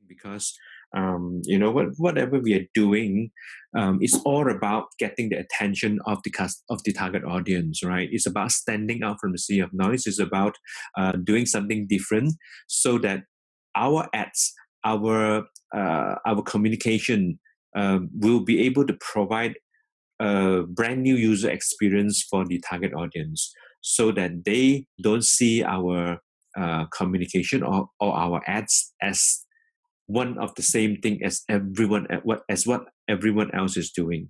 because whatever we are doing, it's all about getting the attention of the target audience, right? It's about standing out from the sea of noise. It's about doing something different so that our ads, our communication will be able to provide a brand new user experience for the target audience, so that they don't see our communication or our ads as one of the same thing as what everyone else is doing.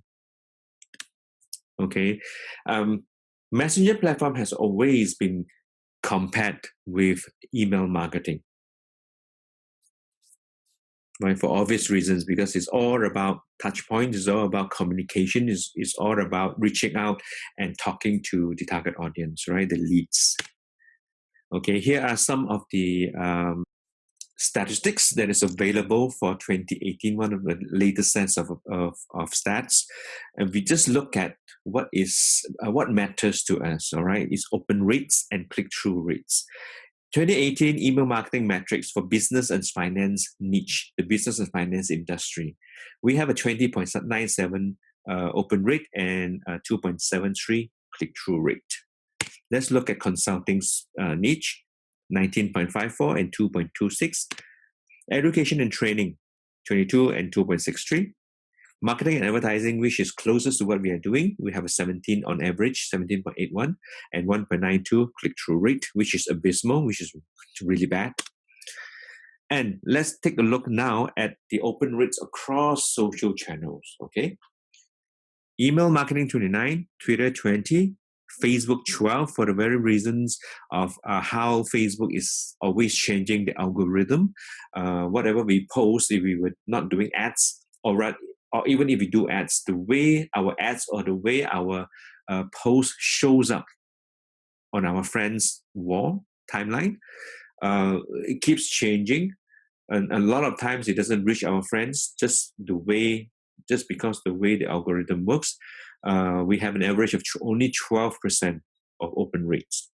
Okay, messenger platform has always been compared with email marketing, right? For obvious reasons, because it's all about touch points, it's all about communication, it's all about reaching out and talking to the target audience, right? The leads. Okay, here are some of the statistics that is available for 2018, one of the latest sets of stats. And we just look at what matters to us, all right? It's open rates and click-through rates. 2018 email marketing metrics for business and finance niche, the business and finance industry. We have a 20.97 open rate and 2.73 click-through rate. Let's look at consulting's niche, 19.54 and 2.26. Education and training, 22 and 2.63. Marketing and advertising, which is closest to what we are doing, we have a 17 on average, 17.81 and 1.92 click-through rate, which is abysmal, which is really bad. And let's take a look now at the open rates across social channels, okay? Email marketing, 29, Twitter, 20, Facebook 12, for the very reasons of how Facebook is always changing the algorithm. Whatever we post, if we were not doing ads, or even if we do ads, the way our ads or the way our post shows up on our friends' wall timeline, it keeps changing. And a lot of times it doesn't reach our friends just because the way the algorithm works. We have an average of only 12% of open rates.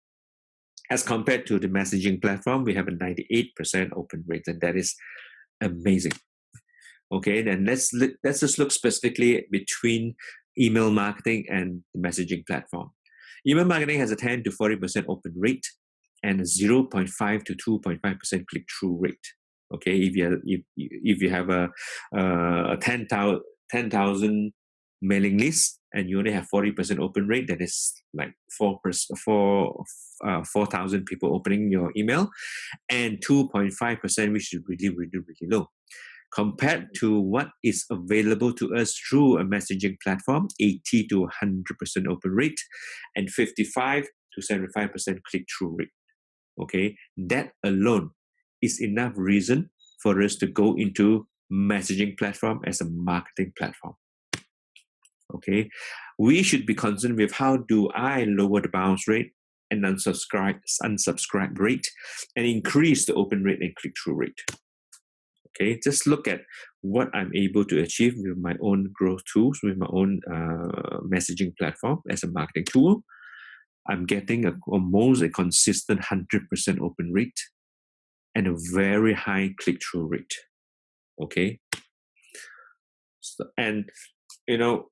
As compared to the messaging platform, we have a 98% open rate, and that is amazing. Okay, then let's just look specifically between email marketing and the messaging platform. Email marketing has a 10 to 40% open rate and a 0.5 to 2.5% click-through rate. Okay, if you have a 10,000 mailing list and you only have 40% open rate, that is like 4,000 people opening your email, and 2.5%, which is really, really, really low. Compared to what is available to us through a messaging platform, 80 to 100% open rate and 55 to 75% click-through rate. Okay, that alone is enough reason for us to go into messaging platform as a marketing platform. Okay, we should be concerned with how do I lower the bounce rate and unsubscribe rate and increase the open rate and click-through rate. Okay, just look at what I'm able to achieve with my own growth tools, with my own messaging platform as a marketing tool. I'm getting almost a consistent 100% open rate and a very high click-through rate. Okay, and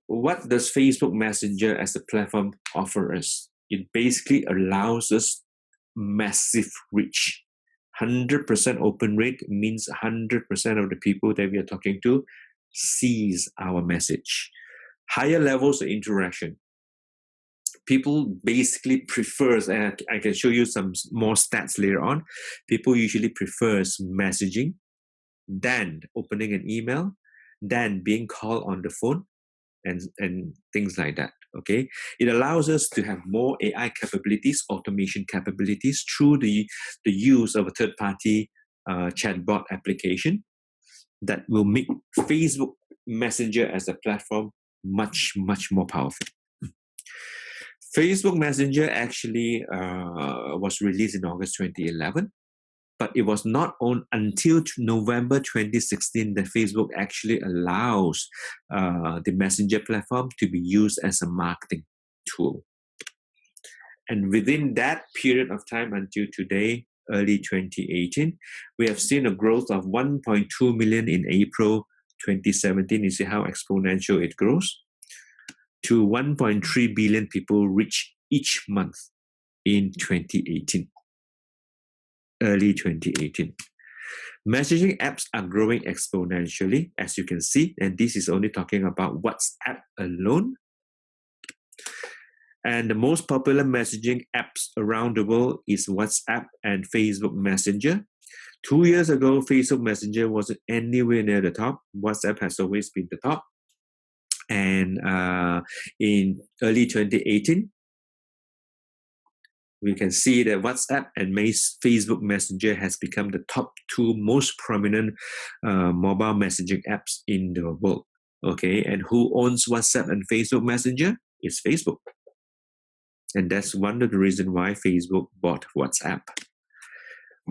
what does Facebook Messenger as a platform offer us? It basically allows us massive reach. 100% open rate means 100% of the people that we are talking to sees our message. Higher levels of interaction. People basically prefers, and I can show you some more stats later on, people usually prefers messaging than opening an email, than being called on the phone, and things like that. Okay, it allows us to have more AI capabilities, automation capabilities through the use of a third-party chatbot application that will make Facebook Messenger as a platform much, much more powerful. Facebook Messenger actually was released in August 2011, but it was not on until November 2016 that Facebook actually allows the Messenger platform to be used as a marketing tool. And within that period of time until today, early 2018. We have seen a growth of 1.2 million in April 2017. You see how exponential it grows? To 1.3 billion people reach each month in 2018. Early 2018. Messaging apps are growing exponentially, as you can see, and this is only talking about WhatsApp alone. And the most popular messaging apps around the world is WhatsApp and Facebook Messenger. 2 years ago, Facebook Messenger wasn't anywhere near the top. WhatsApp has always been the top. And in early 2018, we can see that WhatsApp and Facebook Messenger has become the top two most prominent mobile messaging apps in the world. Okay, and who owns WhatsApp and Facebook Messenger? It's Facebook. And that's one of the reasons why Facebook bought WhatsApp.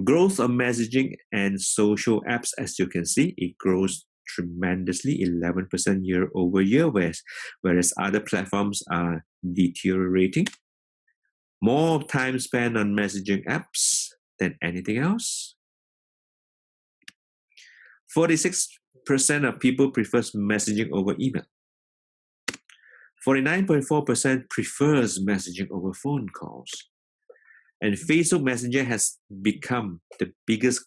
Growth of messaging and social apps, as you can see, it grows tremendously, 11% year over year, whereas other platforms are deteriorating. More time spent on messaging apps than anything else. 46% of people prefers messaging over email. 49.4% prefers messaging over phone calls. And Facebook Messenger has become the biggest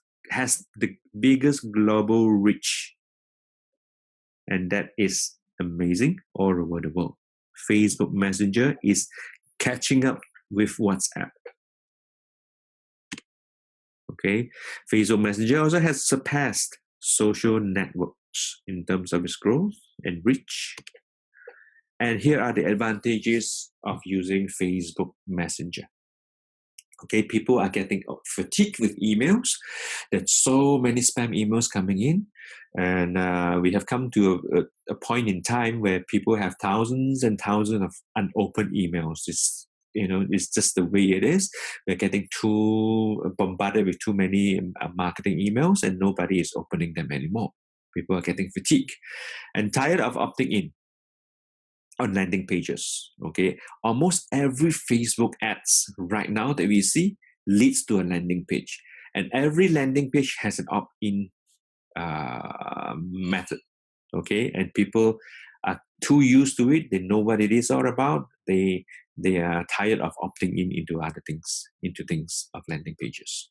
global reach. And that is amazing all over the world. Facebook Messenger is catching up with WhatsApp. Okay, Facebook Messenger also has surpassed social networks in terms of its growth and reach. And here are the advantages of using Facebook Messenger. Okay, people are getting fatigued with emails. There's so many spam emails coming in. And we have come to a point in time where people have thousands and thousands of unopened emails. It's just the way it is. We're getting too bombarded with too many marketing emails, and nobody is opening them anymore. People are getting fatigued and tired of opting in on landing pages. Okay, almost every Facebook ads right now that we see leads to a landing page, and every landing page has an opt-in method. Okay, and people are too used to it. They know what it is all about. They are tired of opting in into other things, into things of landing pages.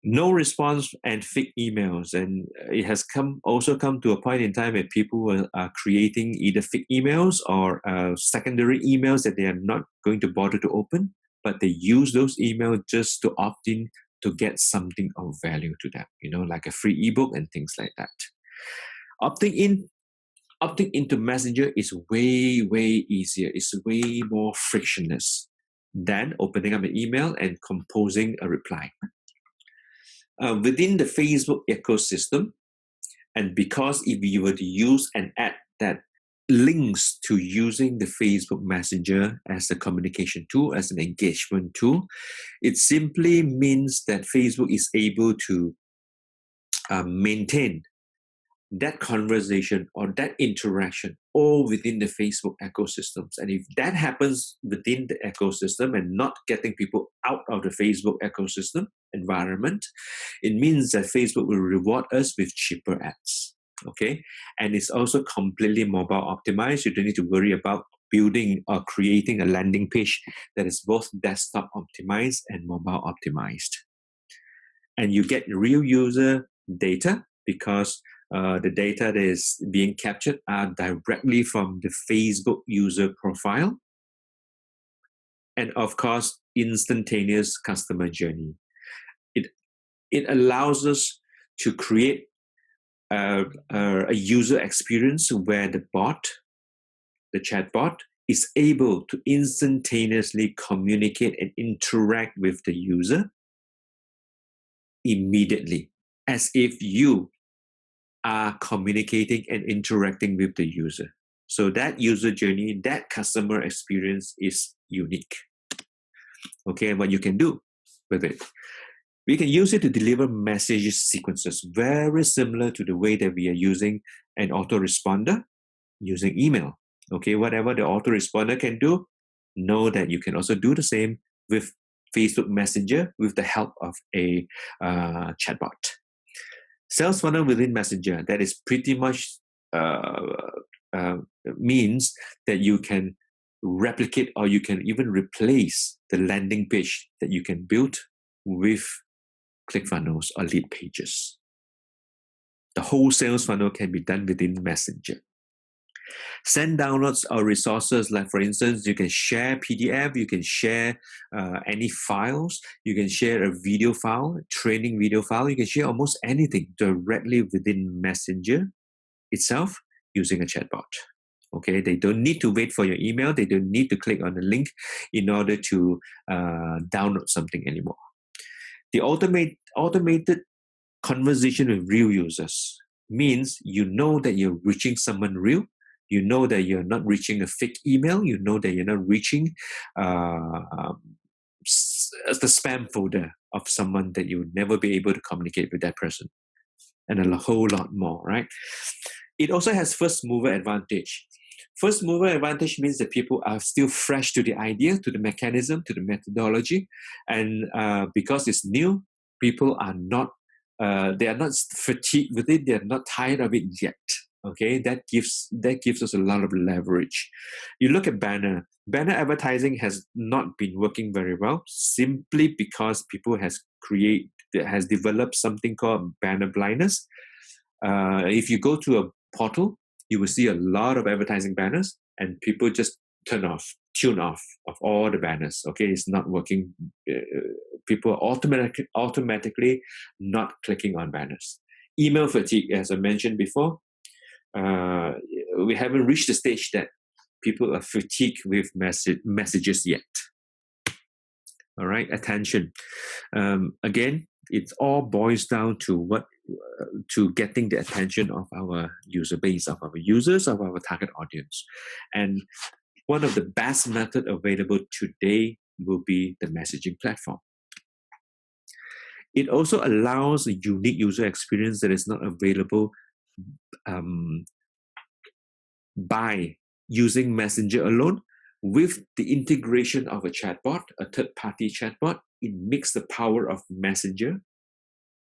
No response and fake emails, and it has also come to a point in time where people are creating either fake emails or secondary emails that they are not going to bother to open, but they use those emails just to opt in to get something of value to them, like a free ebook and things like that. Opting into Messenger is way, way easier. It's way more frictionless than opening up an email and composing a reply. Within the Facebook ecosystem, and because if you were to use an ad that links to using the Facebook Messenger as a communication tool, as an engagement tool, it simply means that Facebook is able to maintain that conversation or that interaction all within the Facebook ecosystems. And if that happens within the ecosystem and not getting people out of the Facebook ecosystem environment, it means that Facebook will reward us with cheaper ads. Okay, and it's also completely mobile optimized. You don't need to worry about building or creating a landing page that is both desktop optimized and mobile optimized. And you get real user data because the data that is being captured are directly from the Facebook user profile. And of course, instantaneous customer journey. It allows us to create a user experience where the chatbot, is able to instantaneously communicate and interact with the user immediately, as if you are communicating and interacting with the user. So that user journey, that customer experience is unique. Okay, and what you can do with it. We can use it to deliver message sequences very similar to the way that we are using an autoresponder using email. Okay, whatever the autoresponder can do, know that you can also do the same with Facebook Messenger with the help of a chatbot. Sales funnel within Messenger, that is pretty much means that you can replicate or you can even replace the landing page that you can build with ClickFunnels or lead pages. The whole sales funnel can be done within Messenger. Send downloads or resources, like for instance, you can share PDF, you can share any files, you can share a video file, training video file, you can share almost anything directly within Messenger itself using a chatbot. Okay, they don't need to wait for your email, they don't need to click on the link in order to download something anymore. The automated conversation with real users means you know that you're reaching someone real. You know that you're not reaching a fake email. You know that you're not reaching the spam folder of someone that you would never be able to communicate with that person, and a whole lot more, right? It also has first mover advantage. First mover advantage means that people are still fresh to the idea, to the mechanism, to the methodology, and because it's new, people are not they are not fatigued with it. They are not tired of it yet. Okay, that gives us a lot of leverage. You look at banner advertising has not been working very well, simply because people has developed something called banner blindness. If you go to a portal, you will see a lot of advertising banners, and people just tune off of all the banners. Okay, it's not working. People are automatically not clicking on banners. Email fatigue, as I mentioned before. We haven't reached the stage that people are fatigued with messages yet. All right, attention. Again, it all boils down to to getting the attention of our user base, of our users, of our target audience. And one of the best methods available today will be the messaging platform. It also allows a unique user experience that is not available by using Messenger alone. With the integration of a chatbot, a third-party chatbot, it makes the power of Messenger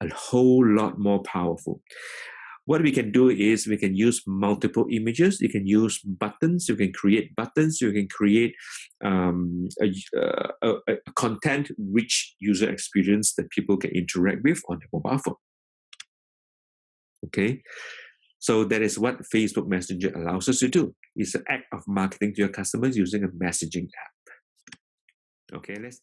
a whole lot more powerful. What we can do is we can use multiple images. You can use buttons. You can create buttons. You can create a content-rich user experience that people can interact with on their mobile phone. Okay, so that is what Facebook Messenger allows us to do. It's an act of marketing to your customers using a messaging app. Okay, let's